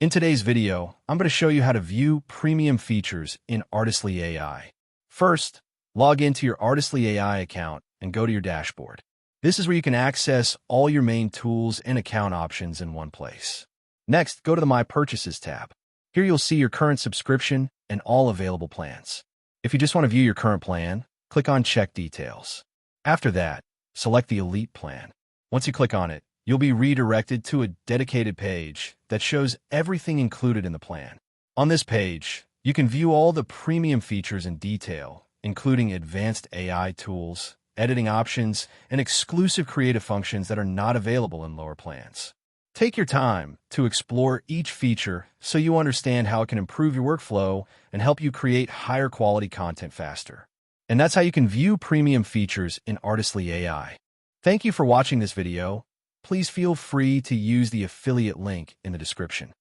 In today's video, I'm going to show you how to view premium features in Artistly AI. First, log into your Artistly AI account and go to your dashboard. This is where you can access all your main tools and account options in one place. Next, go to the My Purchases tab. Here you'll see your current subscription and all available plans. If you just want to view your current plan, click on Check Details. After that, select the Elite plan. Once you click on it, you'll be redirected to a dedicated page that shows everything included in the plan. On this page, you can view all the premium features in detail, including advanced AI tools, editing options, and exclusive creative functions that are not available in lower plans. Take your time to explore each feature so you understand how it can improve your workflow and help you create higher quality content faster. And that's how you can view premium features in Artistly AI. Thank you for watching this video. Please feel free to use the affiliate link in the description.